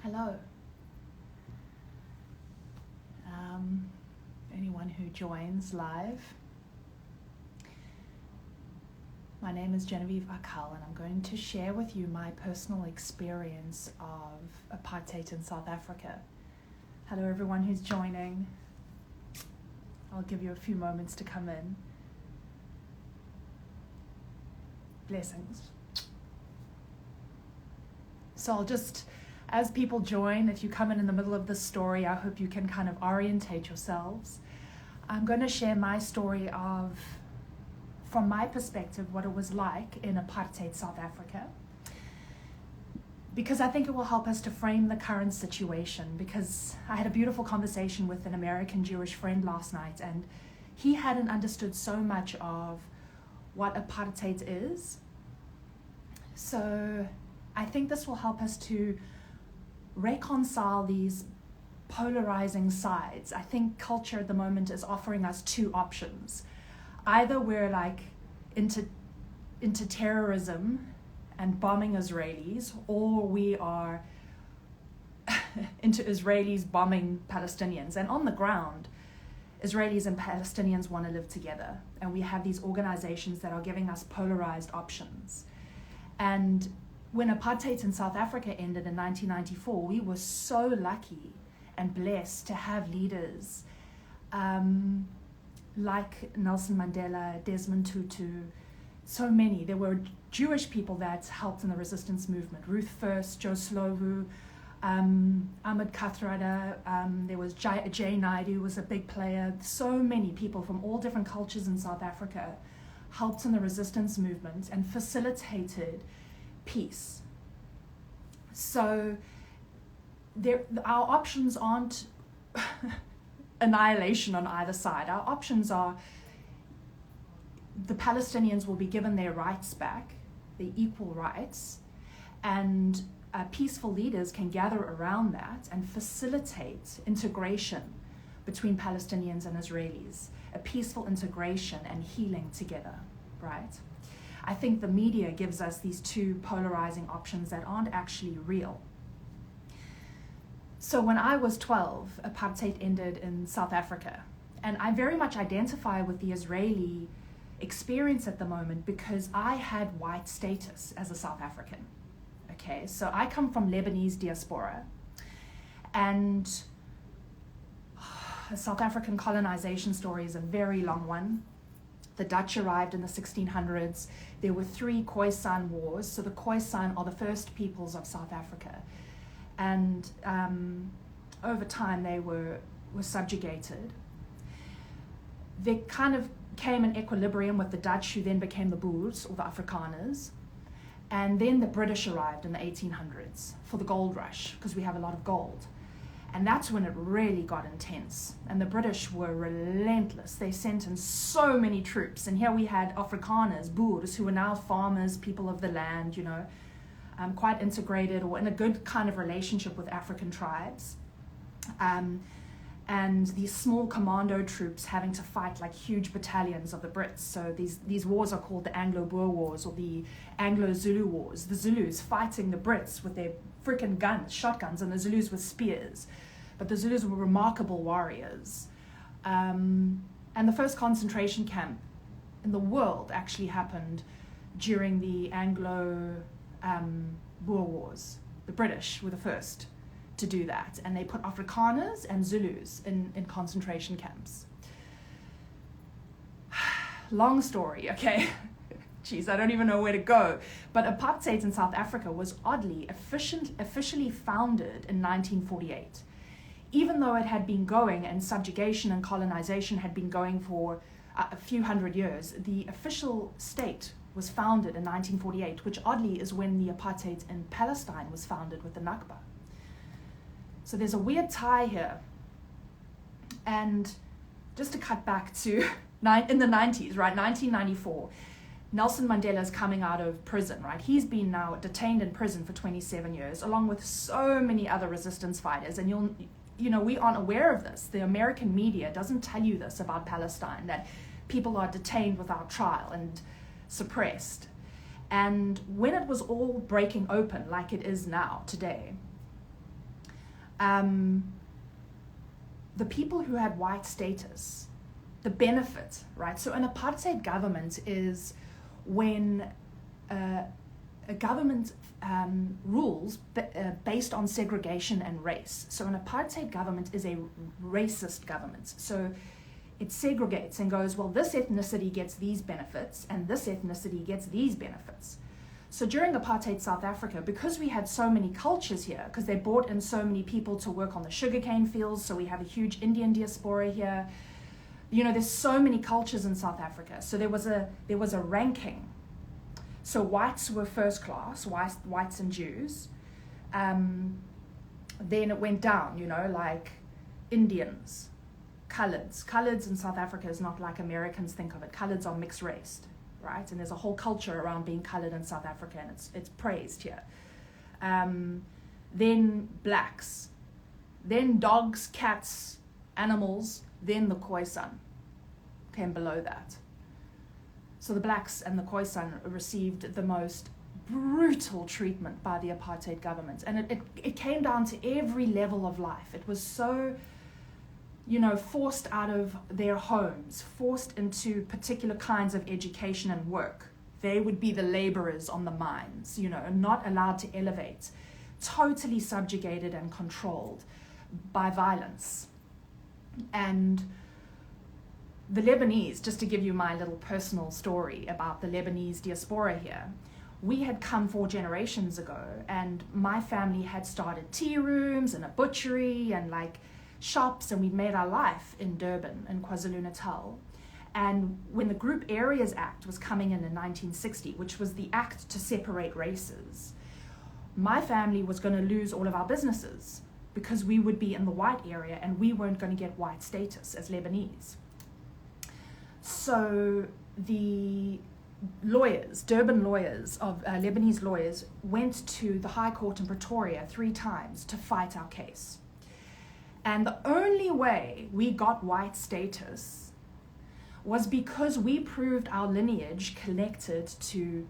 Hello. Anyone who joins live. My name is Genevieve Akal, and I'm going to share with you my personal experience of apartheid in South Africa. Hello everyone who's joining. I'll give you a few moments to come in. Blessings. So I'll just, as people join, if you come in the middle of this story, I hope you can kind of orientate yourselves. I'm going to share my story of, from my perspective, what it was like in apartheid South Africa, because I think it will help us to frame the current situation. Because I had a beautiful conversation with an American Jewish friend last night, and he hadn't understood so much of what apartheid is. So I think this will help us to reconcile these polarizing sides. I think culture at the moment is offering us two options. Either we're like into terrorism and bombing Israelis, or we are into Israelis bombing Palestinians. And on the ground, Israelis and Palestinians want to live together. And we have these organizations that are giving us polarized options. And when apartheid in South Africa ended in 1994, we were so lucky and blessed to have leaders like Nelson Mandela, Desmond Tutu, so many. There were Jewish people that helped in the resistance movement. Ruth First, Joe Slovo, Ahmed Kathrada, there was Jay Naidu was a big player. So many people from all different cultures in South Africa helped in the resistance movement and facilitated peace. So our options aren't annihilation on either side. Our options are the Palestinians will be given their rights back, their equal rights, and peaceful leaders can gather around that and facilitate integration between Palestinians and Israelis, a peaceful integration and healing together, right? I think the media gives us these two polarizing options that aren't actually real. So when I was 12, apartheid ended in South Africa. And I very much identify with the Israeli experience at the moment because I had white status as a South African. Okay, so I come from Lebanese diaspora. And the South African colonization story is a very long one. The Dutch arrived in the 1600s. There were 3 Khoisan wars. So the Khoisan are the first peoples of South Africa. And over time they were subjugated. They kind of came in equilibrium with the Dutch, who then became the Boers, or the Afrikaners. And then the British arrived in the 1800s for the gold rush, because we have a lot of gold. And that's when it really got intense. And the British were relentless. They sent in so many troops. And here we had Afrikaners, Boers, who were now farmers, people of the land, you know, quite integrated or in a good kind of relationship with African tribes. And these small commando troops having to fight like huge battalions of the Brits. So these wars are called the Anglo-Boer Wars or the Anglo-Zulu Wars. The Zulus fighting the Brits with their freaking guns, shotguns, and the Zulus with spears. But the Zulus were remarkable warriors. And the first concentration camp in the world actually happened during the Anglo-Boer Wars. The British were the first to do that, and they put Afrikaners and Zulus in concentration camps. Long story, okay? Jeez, I don't even know where to go. But apartheid in South Africa was oddly officially founded in 1948. Even though it had been going, and subjugation and colonization had been going for a few hundred years, the official state was founded in 1948, which oddly is when the apartheid in Palestine was founded with the Nakba. So there's a weird tie here. And just to cut back to in the 90s, right, 1994, Nelson Mandela is coming out of prison, right? He's been now detained in prison for 27 years, along with so many other resistance fighters. And you know, we aren't aware of this. The American media doesn't tell you this about Palestine, that people are detained without trial and suppressed. And when it was all breaking open, like it is now today, the people who had white status, the benefit, right? So an apartheid government is when a government rules based on segregation and race. So an apartheid government is a racist government. So it segregates and goes, well, this ethnicity gets these benefits and this ethnicity gets these benefits. So during apartheid South Africa, because we had so many cultures here, because they brought in so many people to work on the sugarcane fields, so we have a huge Indian diaspora here. You know, there's so many cultures in South Africa. So there was a ranking. So whites were first class, whites and Jews. Then it went down, you know, like Indians, coloreds. Coloreds in South Africa is not like Americans think of it. Coloreds are mixed race, right? And there's a whole culture around being colored in South Africa, and it's praised here. Then blacks, then dogs, cats, animals, then the Khoisan came below that. So the blacks and the Khoisan received the most brutal treatment by the apartheid government. And it came down to every level of life. It was so, you know, forced out of their homes, forced into particular kinds of education and work. They would be the laborers on the mines, you know, not allowed to elevate, totally subjugated and controlled by violence. And the Lebanese, just to give you my little personal story about the Lebanese diaspora here, we had come 4 generations ago, and my family had started tea rooms and a butchery and like shops, and we made our life in Durban and KwaZulu-Natal. And when the Group Areas Act was coming in 1960, which was the act to separate races, my family was going to lose all of our businesses because we would be in the white area and we weren't going to get white status as Lebanese. So the lawyers, Durban lawyers, Lebanese lawyers, went to the High Court in Pretoria 3 times to fight our case. And the only way we got white status was because we proved our lineage connected to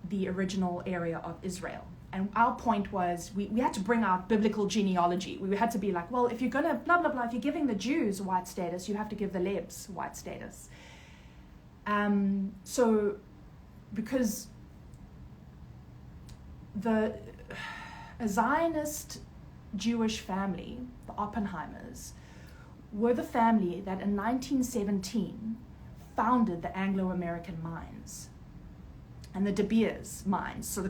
the original area of Israel. And our point was we had to bring out biblical genealogy. We had to be like, well, if you're going to blah, blah, blah, if you're giving the Jews white status, you have to give the Lebs white status. So because a Zionist Jewish family, the Oppenheimers, were the family that in 1917 founded the Anglo-American mines and the De Beers mines. So the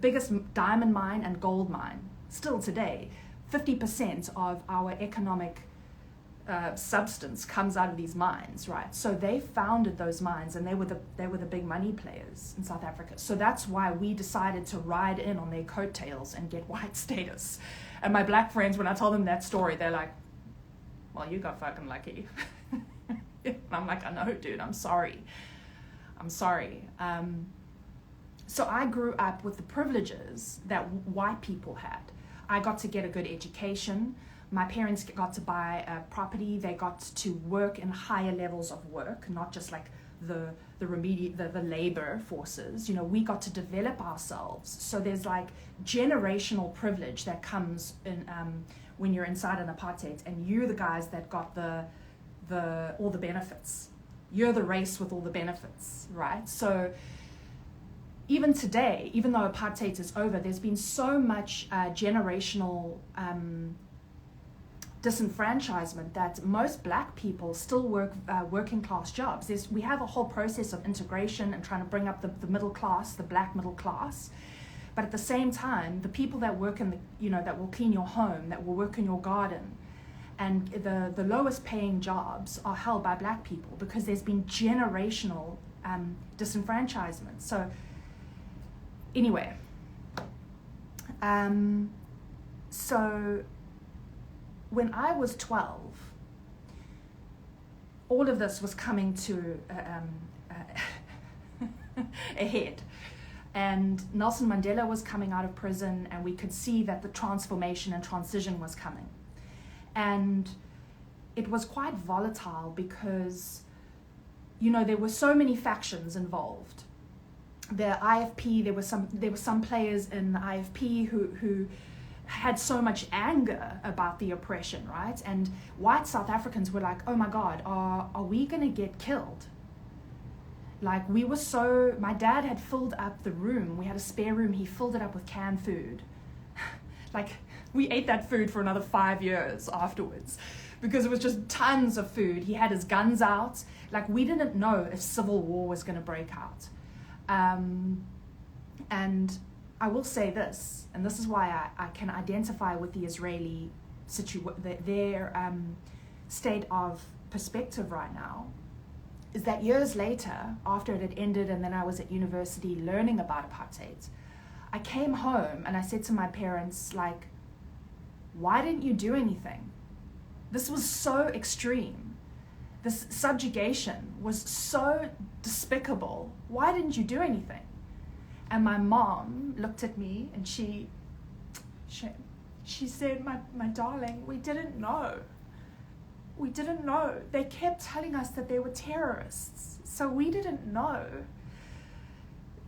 biggest diamond mine and gold mine, still today, 50% of our economic substance comes out of these mines, right? So they founded those mines, and they were the big money players in South Africa. So that's why we decided to ride in on their coattails and get white status. And my black friends, when I tell them that story, they're like, well, you got fucking lucky. And I'm like, I know, dude, I'm sorry. So I grew up with the privileges that white people had. I got to get a good education. My parents got to buy a property. They got to work in higher levels of work, not just like the labor forces. You know, we got to develop ourselves. So there's like generational privilege that comes in when you're inside an apartheid, and you're the guys that got all the benefits. You're the race with all the benefits, right? So even today, even though apartheid is over, there's been so much generational disenfranchisement that most black people still work working class jobs. We have a whole process of integration and trying to bring up the middle class, the black middle class. But at the same time, the people that work that will clean your home, that will work in your garden, and the lowest paying jobs are held by black people because there's been generational disenfranchisement. So anyway, so when I was 12, all of this was coming to a head. And Nelson Mandela was coming out of prison, and we could see that the transformation and transition was coming. And it was quite volatile because, you know, there were so many factions involved. The IFP, there were some players in the IFP who had so much anger about the oppression, right? And white South Africans were like, oh my God, are we going to get killed? Like, we were so, my dad had filled up the room. We had a spare room. He filled it up with canned food. Like, we ate that food for another 5 years afterwards because it was just tons of food. He had his guns out. Like, we didn't know if civil war was going to break out. And I will say this, and this is why I can identify with the Israeli their state of perspective right now, is that years later, after it had ended and then I was at university learning about apartheid, I came home and I said to my parents, like, why didn't you do anything? This was so extreme. This subjugation was so despicable. Why didn't you do anything? And my mom looked at me and she said, my darling, we didn't know. We didn't know. They kept telling us that they were terrorists. So we didn't know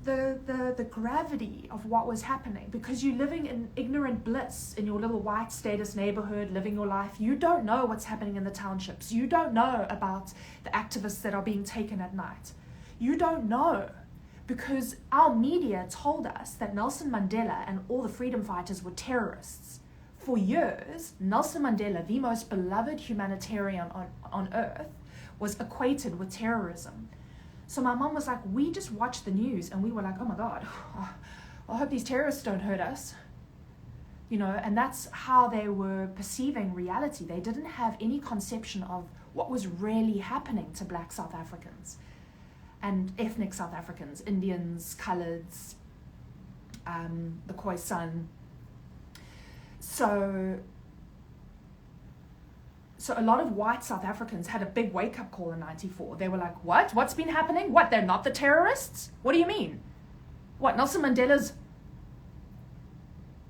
the gravity of what was happening, because you're living in ignorant bliss in your little white status neighborhood, living your life. You don't know what's happening in the townships. You don't know about the activists that are being taken at night. You don't know, because our media told us that Nelson Mandela and all the freedom fighters were terrorists. For years, Nelson Mandela, the most beloved humanitarian on earth, was equated with terrorism. So my mom was like, we just watched the news and we were like, oh my God, I hope these terrorists don't hurt us. You know, and that's how they were perceiving reality. They didn't have any conception of what was really happening to Black South Africans and ethnic South Africans, Indians, Coloureds, the Khoisan. So a lot of white South Africans had a big wake-up call in 94. They were like, what? What's been happening? What, they're not the terrorists? What do you mean? What, Nelson Mandela's...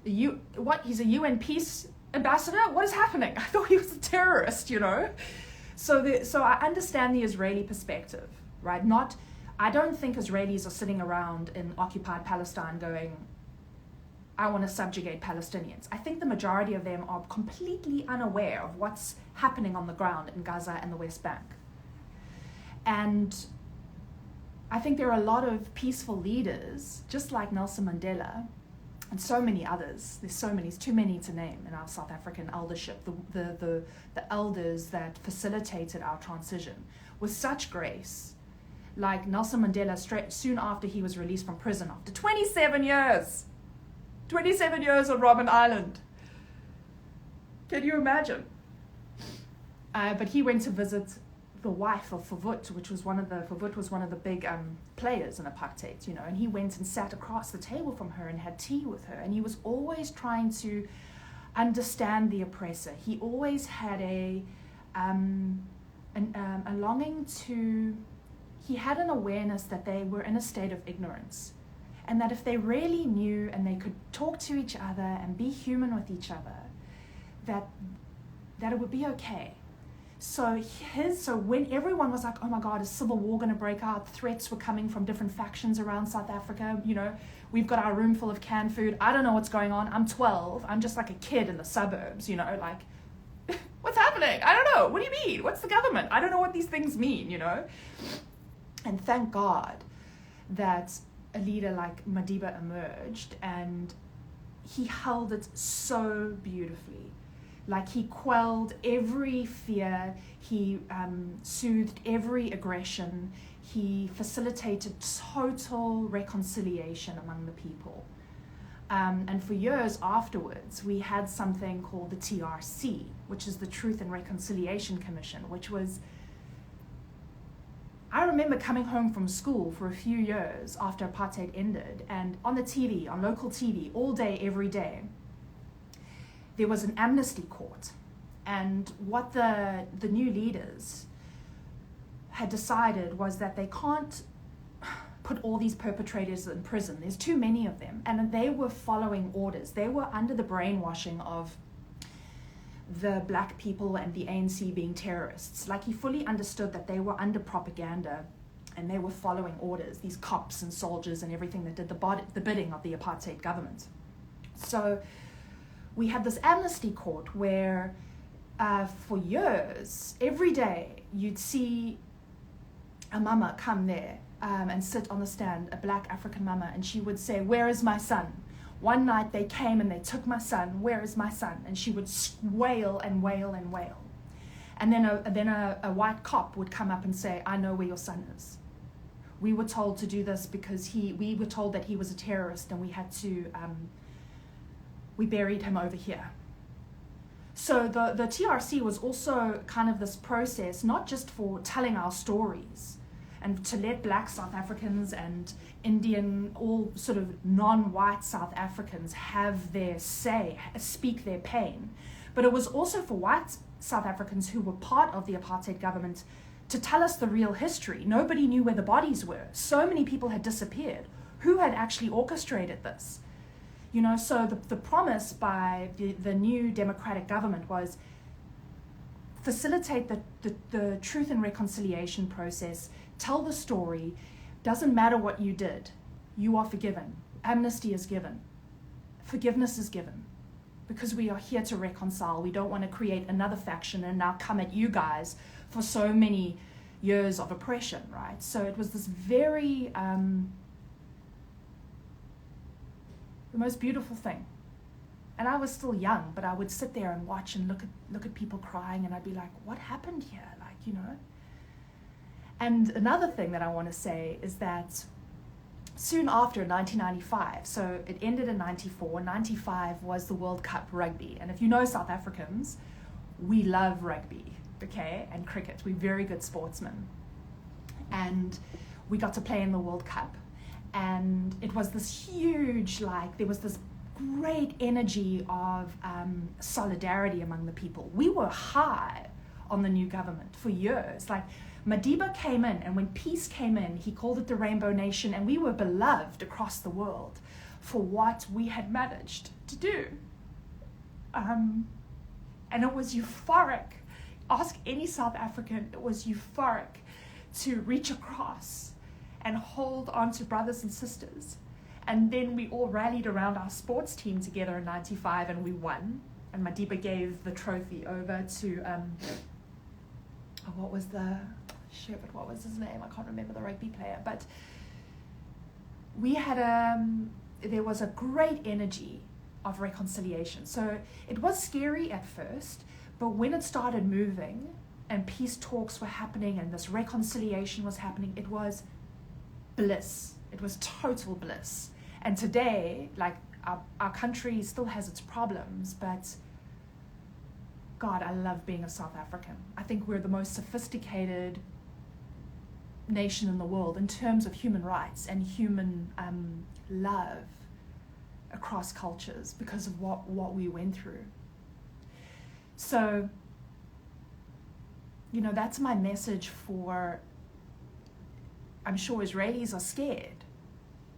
He's a UN peace ambassador? What is happening? I thought he was a terrorist, you know? So I understand the Israeli perspective, right? I don't think Israelis are sitting around in occupied Palestine going, I want to subjugate Palestinians. I think the majority of them are completely unaware of what's happening on the ground in Gaza and the West Bank. And I think there are a lot of peaceful leaders, just like Nelson Mandela, and so many others. There's too many to name in our South African eldership. The elders that facilitated our transition with such grace, like Nelson Mandela, soon after he was released from prison after 27 years. 27 years on Robben Island. Can you imagine? But he went to visit the wife of Verwoerd, Verwoerd was one of the big players in apartheid, you know, and he went and sat across the table from her and had tea with her, and he was always trying to understand the oppressor. He always had a longing to, he had an awareness that they were in a state of ignorance. And that if they really knew and they could talk to each other and be human with each other, that it would be okay. So when everyone was like, oh my God, is civil war going to break out? Threats were coming from different factions around South Africa. You know, we've got our room full of canned food. I don't know what's going on. I'm 12. I'm just like a kid in the suburbs, you know, like, what's happening? I don't know. What do you mean? What's the government? I don't know what these things mean, you know? And thank God that a leader like Madiba emerged, and he held it so beautifully. Like, he quelled every fear, he soothed every aggression, he facilitated total reconciliation among the people. And for years afterwards, we had something called the TRC, which is the Truth and Reconciliation Commission, which was, I remember coming home from school for a few years after apartheid ended, and on the TV, on local TV, all day, every day, there was an amnesty court. And what the new leaders had decided was that they can't put all these perpetrators in prison. There's too many of them. And they were following orders. They were under the brainwashing of the black people and the ANC being terrorists. Like, he fully understood that they were under propaganda and they were following orders, these cops and soldiers and everything that did the bidding of the apartheid government. So we had this amnesty court where for years, every day, you'd see a mama come there and sit on the stand, a black African mama, and she would say, "Where is my son?" One night they came and they took my son. "Where is my son?" And she would wail and wail and wail. And then a white cop would come up and say, "I know where your son is. We were told to do this because we were told that he was a terrorist, and we had to, we buried him over here." So the TRC was also kind of this process, not just for telling our stories and to let black South Africans and Indian, all sort of non-white South Africans have their say, speak their pain, but it was also for white South Africans who were part of the apartheid government to tell us the real history. Nobody knew where the bodies were. So many people had disappeared. Who had actually orchestrated this? You know, so the promise by the new democratic government was facilitate the truth and reconciliation process, tell the story, doesn't matter what you did, you are forgiven. Amnesty is given. Forgiveness is given. Because we are here to reconcile. We don't want to create another faction and now come at you guys for so many years of oppression, right? So it was this very... the most beautiful thing. And I was still young, but I would sit there and watch and look at people crying, and I'd be like, what happened here? Like, you know. And another thing that I want to say is that soon after 1995, so it ended in 94, 95 was the World Cup rugby. And if you know South Africans, we love rugby, okay, and cricket. We're very good sportsmen. And we got to play in the World Cup. And it was this huge, like, there was this great energy of solidarity among the people. We were high on the new government for years. Like, Madiba came in, and when peace came in, he called it the Rainbow Nation, and we were beloved across the world for what we had managed to do. And it was euphoric. Ask any South African, it was euphoric to reach across and hold on to brothers and sisters. And then we all rallied around our sports team together in 95, and we won. And Madiba gave the trophy over to, what was his name? I can't remember the rugby player. But we had, there was a great energy of reconciliation. So it was scary at first, but when it started moving and peace talks were happening and this reconciliation was happening, it was bliss. It was total bliss. And today, like, our country still has its problems, but God, I love being a South African. I think we're the most sophisticated nation in the world in terms of human rights and human love across cultures because of what we went through. So, you know, that's my message for, I'm sure Israelis are scared.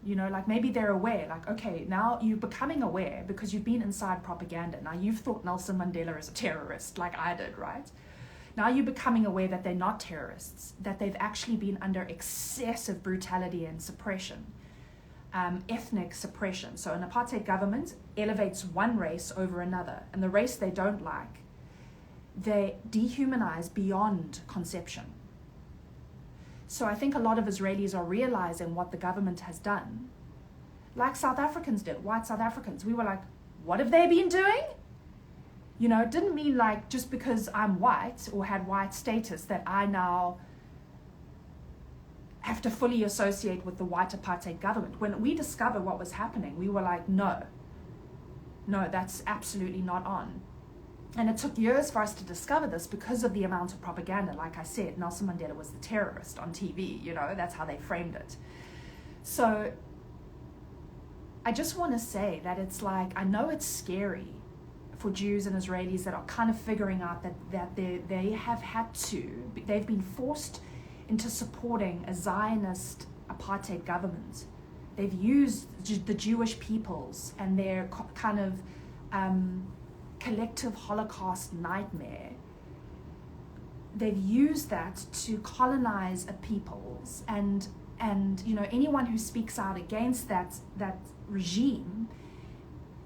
You know, like, maybe they're aware, like, okay, now you're becoming aware because you've been inside propaganda. Now you've thought Nelson Mandela is a terrorist, like I did, right? Now you're becoming aware that they're not terrorists, that they've actually been under excessive brutality and suppression, ethnic suppression. So an apartheid government elevates one race over another, and the race they don't like, they dehumanize beyond conception. So I think a lot of Israelis are realizing what the government has done. Like South Africans did, white South Africans. We were like, what have they been doing? You know, it didn't mean like just because I'm white or had white status that I now have to fully associate with the white apartheid government. When we discovered what was happening, we were like, no, that's absolutely not on. And it took years for us to discover this because of the amount of propaganda. Like I said, Nelson Mandela was the terrorist on TV, you know, that's how they framed it. So I just want to say that it's like, I know it's scary for Jews and Israelis that are kind of figuring out that they have had to, they've been forced into supporting a Zionist apartheid government. They've used the Jewish peoples and their kind of collective Holocaust nightmare. They've used that to colonize a peoples, and you know, anyone who speaks out against that regime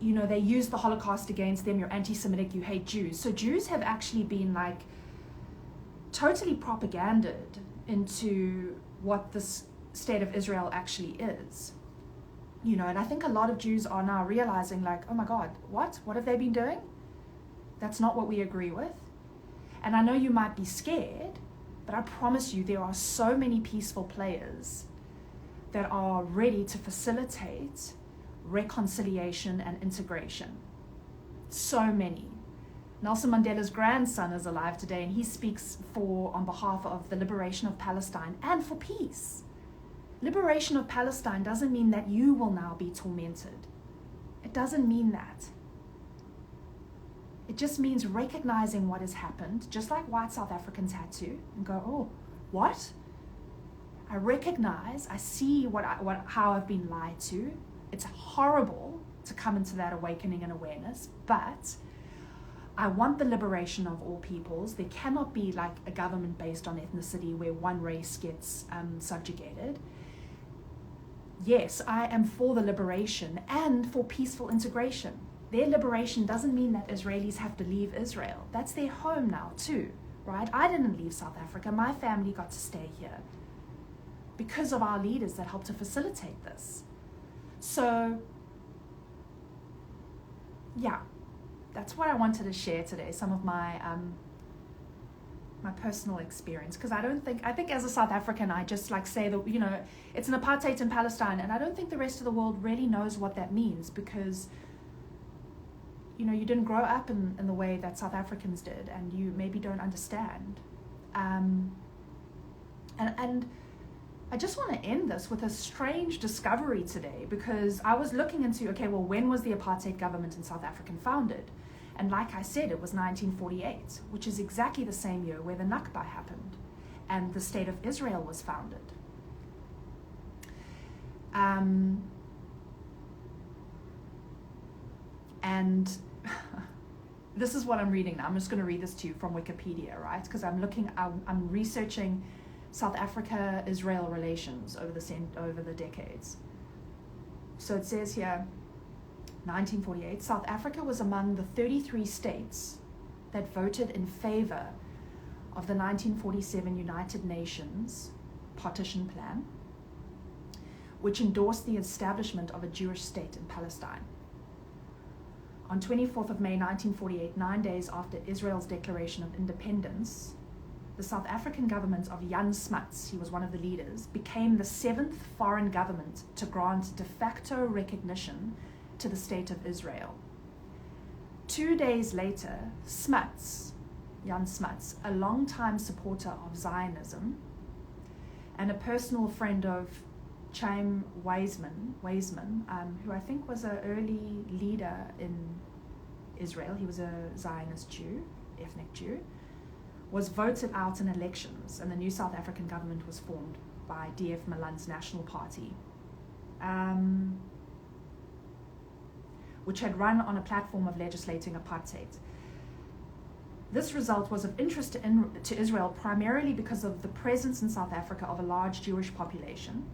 they use the Holocaust against them, you're anti-Semitic, you hate Jews. So Jews have actually been like totally propagandized into what this state of Israel actually is. And I think a lot of Jews are now realizing like, oh my God, what have they been doing? That's not what we agree with. And I know you might be scared, but I promise you there are so many peaceful players that are ready to facilitate reconciliation and integration. So many. Nelson Mandela's grandson is alive today, and he speaks on behalf of the liberation of Palestine and for peace. Liberation of Palestine doesn't mean that you will now be tormented. It doesn't mean that. It just means recognizing what has happened, just like white South Africans had to, and go, oh, what? I recognize, I see how I've been lied to. It's horrible to come into that awakening and awareness, but I want the liberation of all peoples. There cannot be like a government based on ethnicity where one race gets subjugated. Yes, I am for the liberation and for peaceful integration. Their liberation doesn't mean that Israelis have to leave Israel. That's their home now too, right? I didn't leave South Africa. My family got to stay here because of our leaders that helped to facilitate this. So, yeah, that's what I wanted to share today, some of my my personal experience, because I think as a South African, I just like say that, it's an apartheid in Palestine, and I don't think the rest of the world really knows what that means, because, you didn't grow up in the way that South Africans did, and you maybe don't understand. And I just want to end this with a strange discovery today, because I was looking into, okay, well, when was the apartheid government in South Africa founded? And like I said, it was 1948, which is exactly the same year where the Nakba happened and the state of Israel was founded. And this is what I'm reading now. I'm just going to read this to you from Wikipedia, right? Because I'm researching South Africa-Israel relations over the decades. So it says here, 1948, South Africa was among the 33 states that voted in favor of the 1947 United Nations partition plan, which endorsed the establishment of a Jewish state in Palestine. On 24th of May 1948, 9 days after Israel's declaration of independence, the South African government of Jan Smuts, he was one of the leaders, became the 7th foreign government to grant de facto recognition to the state of Israel. 2 days later, Jan Smuts, a longtime supporter of Zionism and a personal friend of Chaim Weizmann, who I think was an early leader in Israel, he was a Zionist Jew, ethnic Jew, was voted out in elections, and the new South African government was formed by D.F. Malan's National Party, which had run on a platform of legislating apartheid. This result was of interest to Israel primarily because of the presence in South Africa of a large Jewish population.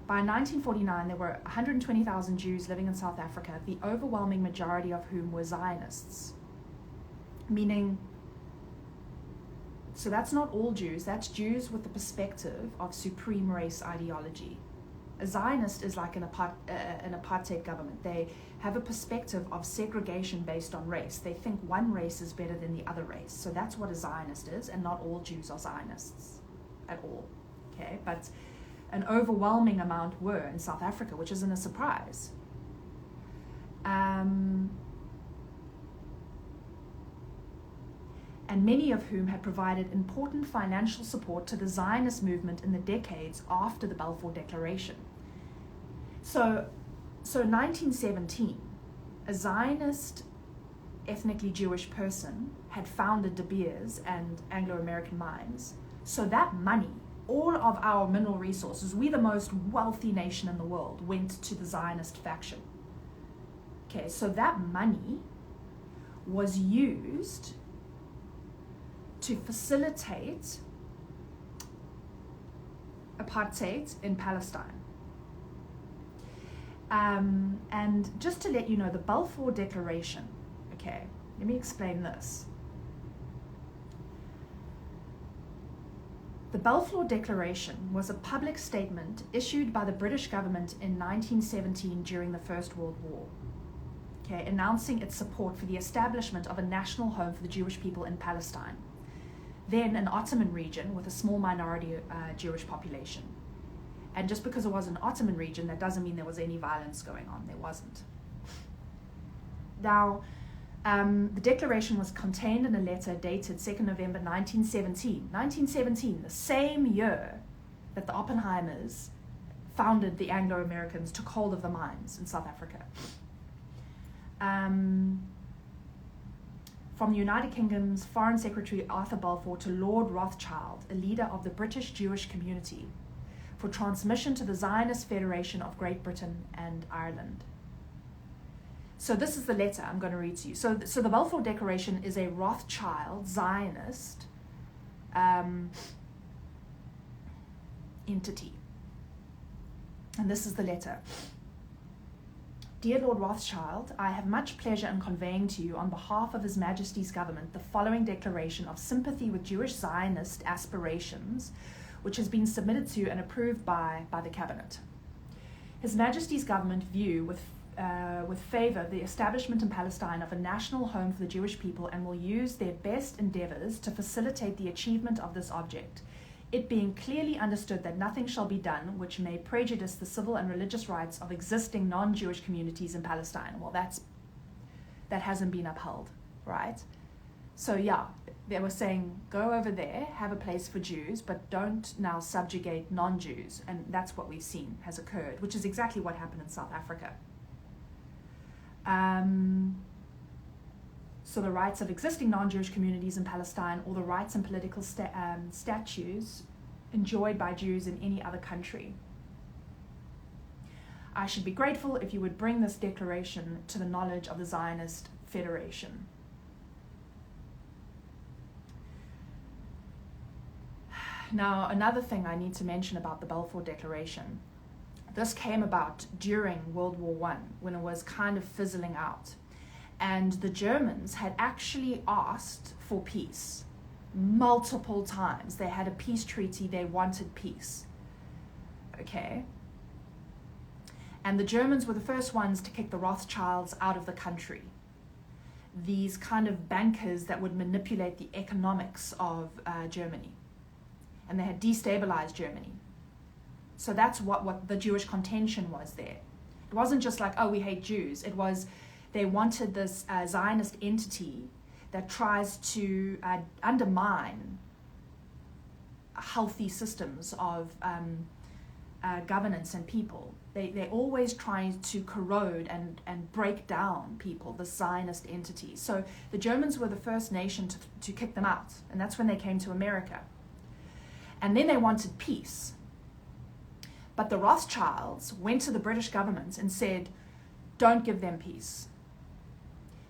By 1949, there were 120,000 Jews living in South Africa, the overwhelming majority of whom were Zionists. Meaning, so that's not all Jews, that's Jews with the perspective of supreme race ideology. A Zionist is like an apartheid government. They have a perspective of segregation based on race. They think one race is better than the other race. So that's what a Zionist is, and not all Jews are Zionists at all. Okay, but an overwhelming amount were in South Africa, which isn't a surprise. And many of whom had provided important financial support to the Zionist movement in the decades after the Balfour Declaration. So 1917, a Zionist, ethnically Jewish person had founded De Beers and Anglo-American Mines. So that money, all of our mineral resources, we're the most wealthy nation in the world, went to the Zionist faction. Okay, so that money was used to facilitate apartheid in Palestine. And just to let you know, the Balfour Declaration, okay, let me explain this. The Balfour Declaration was a public statement issued by the British government in 1917 during the First World War, okay, announcing its support for the establishment of a national home for the Jewish people in Palestine, then an Ottoman region with a small minority Jewish population. And just because it was an Ottoman region, that doesn't mean there was any violence going on. There wasn't. Now, the declaration was contained in a letter dated 2nd November 1917. 1917, the same year that the Oppenheimers founded the Anglo-Americans, took hold of the mines in South Africa. From the United Kingdom's Foreign Secretary Arthur Balfour to Lord Rothschild, a leader of the British Jewish community, for transmission to the Zionist Federation of Great Britain and Ireland. So this is the letter I'm going to read to you. So the Balfour Declaration is a Rothschild Zionist entity. And this is the letter. Dear Lord Rothschild, I have much pleasure in conveying to you on behalf of His Majesty's government the following declaration of sympathy with Jewish Zionist aspirations, which has been submitted to and approved by the Cabinet. His Majesty's government view with favour the establishment in Palestine of a national home for the Jewish people and will use their best endeavours to facilitate the achievement of this object, it being clearly understood that nothing shall be done which may prejudice the civil and religious rights of existing non-Jewish communities in Palestine. Well, that hasn't been upheld, right? So yeah, they were saying, go over there, have a place for Jews, but don't now subjugate non-Jews. And that's what we've seen has occurred, which is exactly what happened in South Africa. So the rights of existing non-Jewish communities in Palestine, or the rights and political statutes enjoyed by Jews in any other country. I should be grateful if you would bring this declaration to the knowledge of the Zionist Federation. Now, another thing I need to mention about the Balfour Declaration. This came about during World War I, when it was kind of fizzling out. And the Germans had actually asked for peace multiple times. They had a peace treaty, they wanted peace. Okay? And the Germans were the first ones to kick the Rothschilds out of the country. These kind of bankers that would manipulate the economics of Germany. And they had destabilized Germany. So that's what the Jewish contention was there. It wasn't just like, oh, we hate Jews. It was, they wanted this Zionist entity that tries to undermine healthy systems of governance and people. They always try to corrode and break down people, the Zionist entity. So the Germans were the first nation to kick them out. And that's when they came to America. And then they wanted peace. But the Rothschilds went to the British government and said, don't give them peace.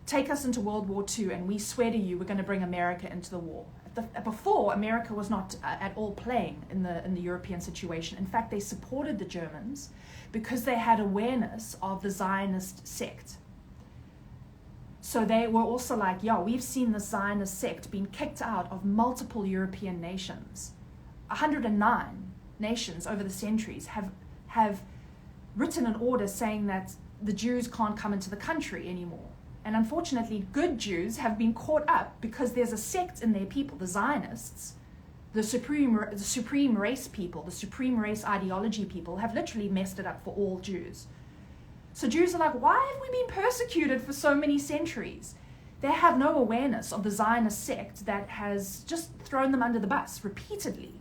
Take us into World War II and we swear to you we're going to bring America into the war. Before, America was not at all playing in the European situation. In fact, they supported the Germans because they had awareness of the Zionist sect. So they were also like, yeah, we've seen the Zionist sect being kicked out of multiple European nations. 109 nations over the centuries have written an order saying that the Jews can't come into the country anymore. And unfortunately, good Jews have been caught up because there's a sect in their people, the Zionists, the supreme race people, the supreme race ideology people have literally messed it up for all Jews. So Jews are like, why have we been persecuted for so many centuries? They have no awareness of the Zionist sect that has just thrown them under the bus repeatedly.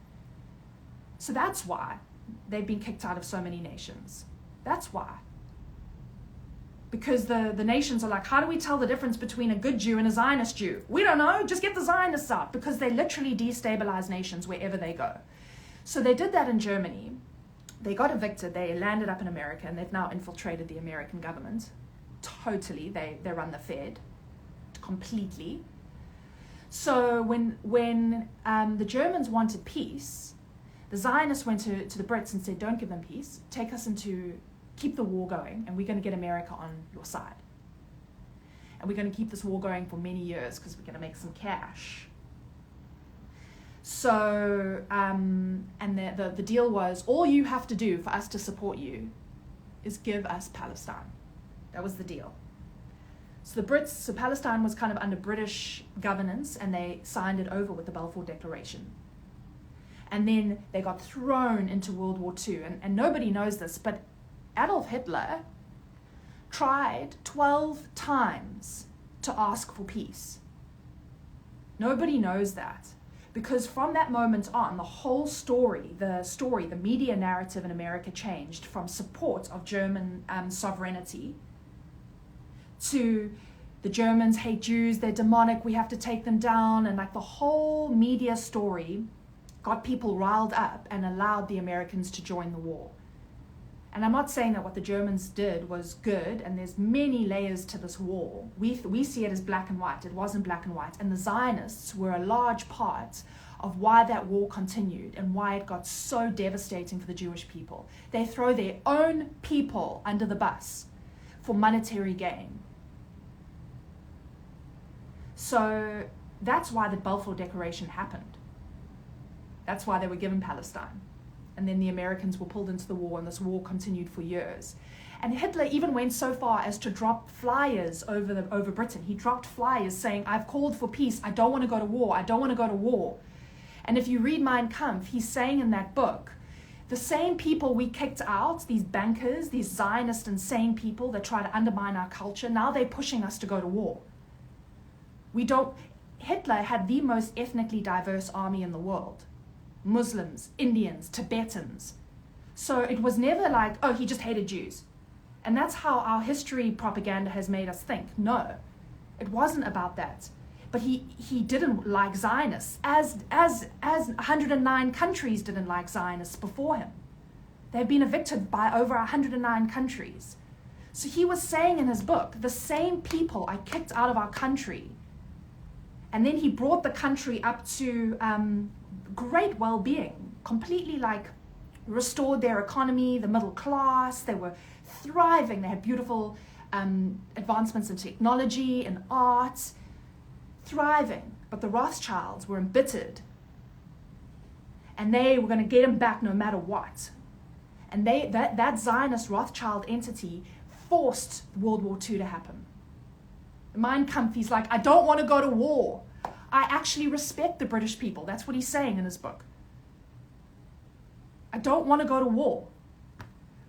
So that's why they've been kicked out of so many nations. That's why. Because the nations are like, how do we tell the difference between a good Jew and a Zionist Jew? We don't know, just get the Zionists out. Because they literally destabilize nations wherever they go. So they did that in Germany. They got evicted, they landed up in America, and they've now infiltrated the American government. Totally, they run the Fed. Completely. So when the Germans wanted peace, the Zionists went to the Brits and said, don't give them peace, take us into keep the war going, and we're going to get America on your side. And we're going to keep this war going for many years because we're going to make some cash. So, and the deal was, all you have to do for us to support you is give us Palestine. That was the deal. So Palestine was kind of under British governance, and they signed it over with the Balfour Declaration. And then they got thrown into World War II. And nobody knows this, but Adolf Hitler tried 12 times to ask for peace. Nobody knows that. Because from that moment on, the whole story, the media narrative in America changed from support of German sovereignty to the Germans hate Jews, they're demonic, we have to take them down. And like the whole media story got people riled up and allowed the Americans to join the war. And I'm not saying that what the Germans did was good, and there's many layers to this war. We see it as black and white. It wasn't black and white. And the Zionists were a large part of why that war continued and why it got so devastating for the Jewish people. They throw their own people under the bus for monetary gain. So that's why the Balfour Declaration happened. That's why they were given Palestine. And then the Americans were pulled into the war, and this war continued for years. And Hitler even went so far as to drop flyers over Britain. He dropped flyers saying, I've called for peace, I don't want to go to war, I don't want to go to war. And if you read Mein Kampf, he's saying in that book, the same people we kicked out, these bankers, these Zionist insane people that try to undermine our culture, now they're pushing us to go to war. Hitler had the most ethnically diverse army in the world. Muslims, Indians, Tibetans. So it was never like, oh, he just hated Jews. And that's how our history propaganda has made us think. No, it wasn't about that. But he didn't like Zionists, as 109 countries didn't like Zionists before him. They've been evicted by over 109 countries. So he was saying in his book, the same people I kicked out of our country, and then he brought the country up to great well-being, completely like restored their economy, the middle class, they were thriving, they had beautiful advancements in technology and art, thriving. But the Rothschilds were embittered, and they were going to get them back no matter what. And that Zionist Rothschild entity forced World War II to happen. Mein Kampf, he's like, I don't want to go to war. I actually respect the British people. That's what he's saying in his book. I don't want to go to war.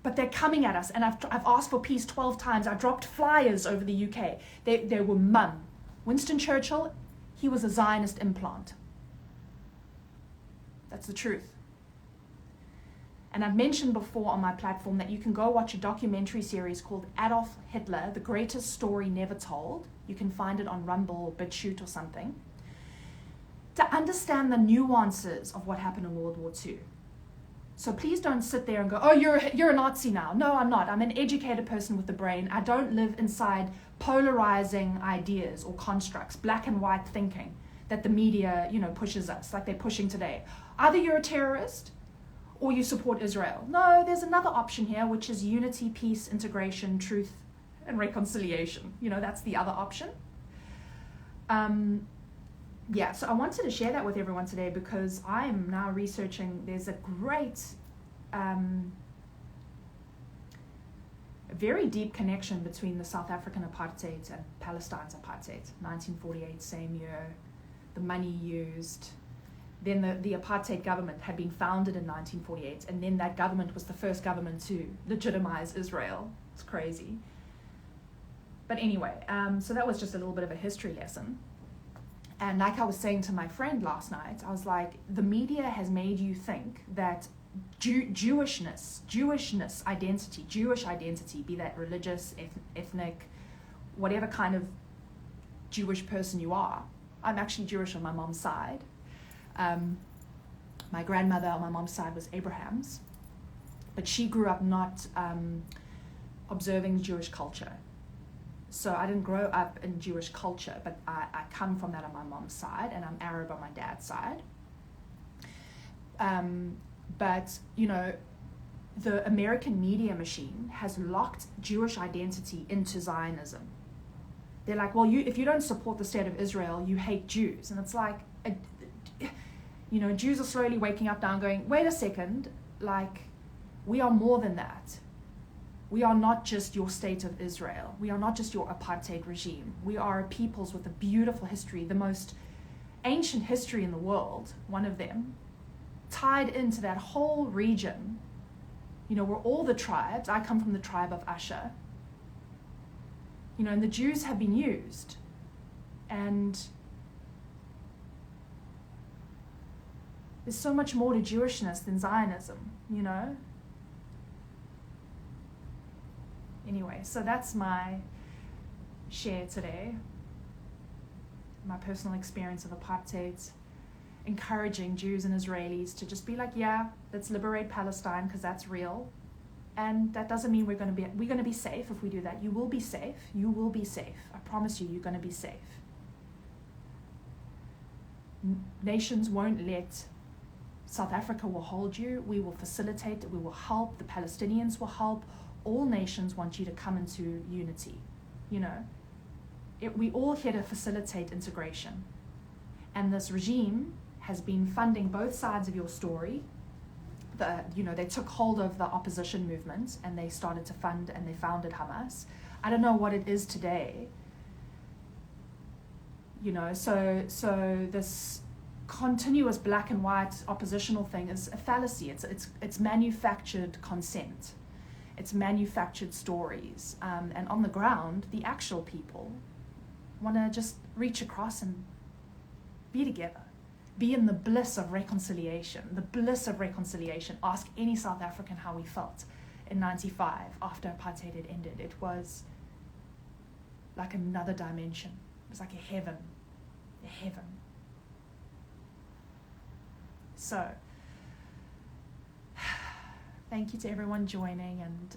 But they're coming at us, and I've asked for peace 12 times. I dropped flyers over the UK. They were mum. Winston Churchill, he was a Zionist implant. That's the truth. And I've mentioned before on my platform that you can go watch a documentary series called Adolf Hitler, The Greatest Story Never Told. You can find it on Rumble or BitChute or something, to understand the nuances of what happened in World War II. So please don't sit there and go, oh, you're a Nazi now. No, I'm not. I'm an educated person with a brain. I don't live inside polarizing ideas or constructs, black and white thinking that the media, pushes us like they're pushing today. Either you're a terrorist or you support Israel. No, there's another option here, which is unity, peace, integration, truth, and reconciliation. That's the other option. So I wanted to share that with everyone today because I'm now researching. There's a great, a very deep connection between the South African apartheid and Palestine's apartheid. 1948, same year, the money used. Then the apartheid government had been founded in 1948, and then that government was the first government to legitimize Israel. It's crazy. But anyway, so that was just a little bit of a history lesson. And like I was saying to my friend last night, I was like, the media has made you think that Jewishness, identity, Jewish identity, be that religious, ethnic, whatever kind of Jewish person you are. I'm actually Jewish on my mom's side. My grandmother on my mom's side was Abraham's, but she grew up not observing Jewish culture. So I didn't grow up in Jewish culture, but I come from that on my mom's side, and I'm Arab on my dad's side. But, the American media machine has locked Jewish identity into Zionism. They're like, well, if you don't support the state of Israel, you hate Jews. And it's like, Jews are slowly waking up now and going, wait a second, like, we are more than that. We are not just your state of Israel. We are not just your apartheid regime. We are peoples with a beautiful history, the most ancient history in the world, one of them, tied into that whole region. We're all the tribes. I come from the tribe of Asher. And the Jews have been used. And there's so much more to Jewishness than Zionism, Anyway, so that's my share today. My personal experience of apartheid, encouraging Jews and Israelis to just be like, yeah, let's liberate Palestine because that's real. And that doesn't mean we're going to be safe if we do that. You will be safe. You will be safe. I promise you're going to be safe. Nations won't let. South Africa will hold you. We will facilitate. We will help. The Palestinians will help. All nations want you to come into unity. We all here to facilitate integration. And this regime has been funding both sides of your story. They took hold of the opposition movement and they started to fund and they founded Hamas. I don't know what it is today. So this continuous black and white oppositional thing is a fallacy. It's manufactured consent. It's manufactured stories. And on the ground, the actual people want to just reach across and be together. Be in the bliss of reconciliation. The bliss of reconciliation. Ask any South African how we felt in 95 after apartheid had ended. It was like another dimension. It was like a heaven. A heaven. So, thank you to everyone joining, and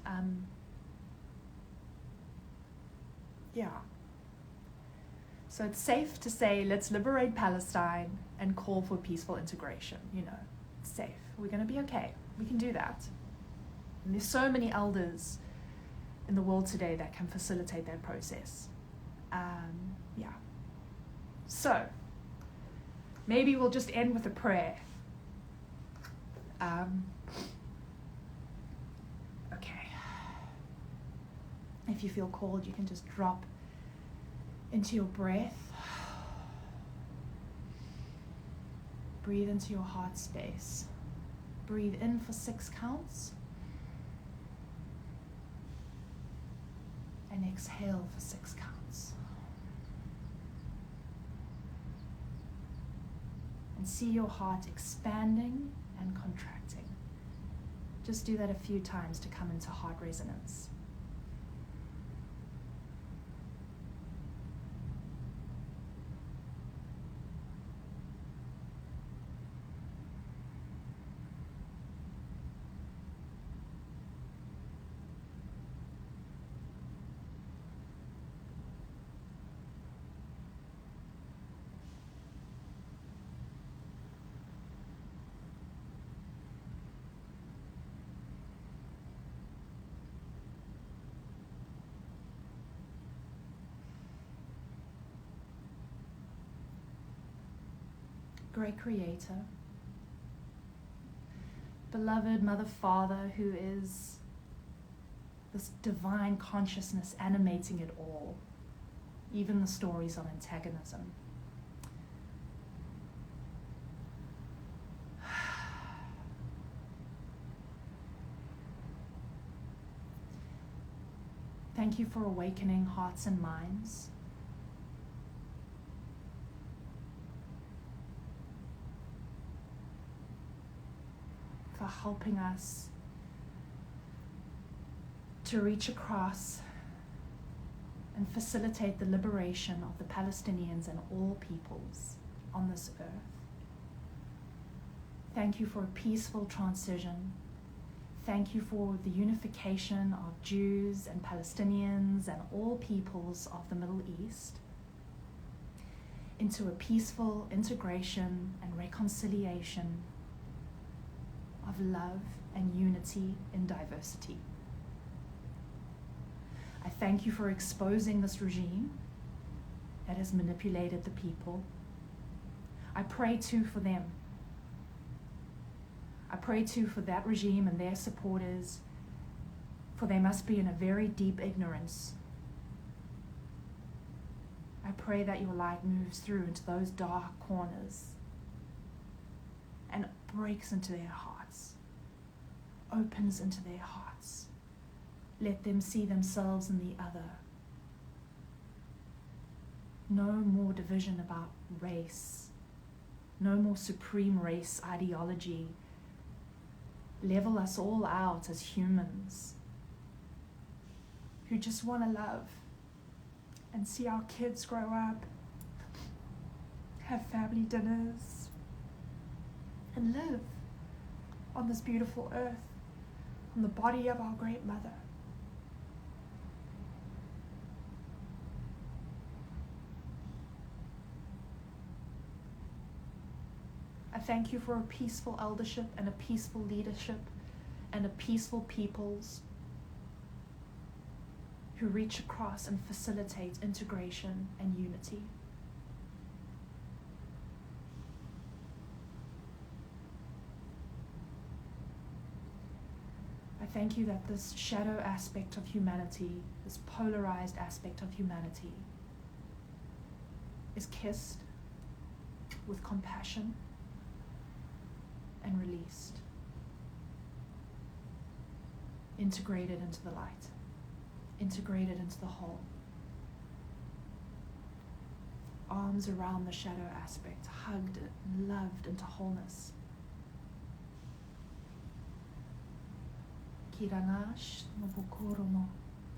so it's safe to say, let's liberate Palestine and call for peaceful integration. It's safe. We're going to be okay. We can do that. And there's so many elders in the world today that can facilitate that process. So, maybe we'll just end with a prayer. Okay. If you feel called, you can just drop into your breath. Breathe into your heart space. Breathe in for 6 counts. And exhale for 6 counts. And see your heart expanding and contracting. Just do that a few times to come into heart resonance. Great Creator, beloved Mother Father, who is this divine consciousness animating it all, even the stories of antagonism. Thank you for awakening hearts and minds. For helping us to reach across and facilitate the liberation of the Palestinians and all peoples on this earth. Thank you for a peaceful transition. Thank you for the unification of Jews and Palestinians and all peoples of the Middle East into a peaceful integration and reconciliation of love and unity in diversity. I thank you for exposing this regime that has manipulated the people. I pray too for them. I pray too for that regime and their supporters, for they must be in a very deep ignorance. I pray that your light moves through into those dark corners and breaks into their hearts, opens into their hearts. Let them see themselves in the other. No more division about race. No more supreme race ideology. Level us all out as humans who just want to love and see our kids grow up, have family dinners, and live on this beautiful earth, on the body of our great mother. I thank you for a peaceful eldership and a peaceful leadership and a peaceful peoples who reach across and facilitate integration and unity. I thank you that this shadow aspect of humanity, this polarized aspect of humanity, is kissed with compassion and released, integrated into the light, integrated into the whole. Arms around the shadow aspect, hugged and loved into wholeness. Kiranash nobukoromo,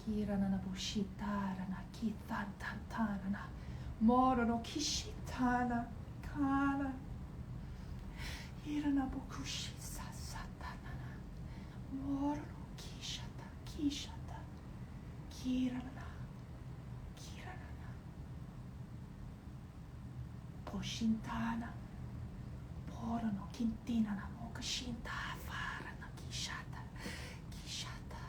kirana bushitarana, kitantantarana, moro no kishitana, kana. Irana bokushisa satanana, moro kishata, kishata, kirana, kirana, poshintana, porono kintinana, mokashinta, farana, kishata, kishata.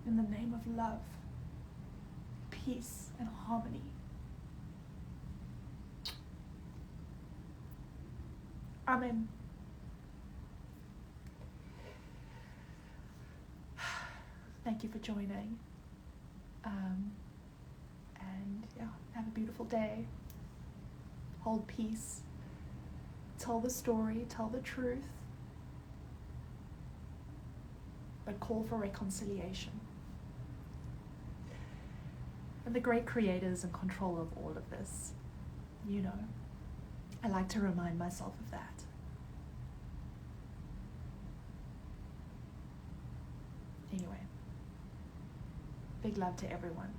In the name of love, peace, and harmony. Amen. Thank you for joining. And yeah, have a beautiful day. Hold peace. Tell the story, tell the truth. But call for reconciliation. And the great creators in control of all of this, you know, I like to remind myself of that. Anyway, big love to everyone.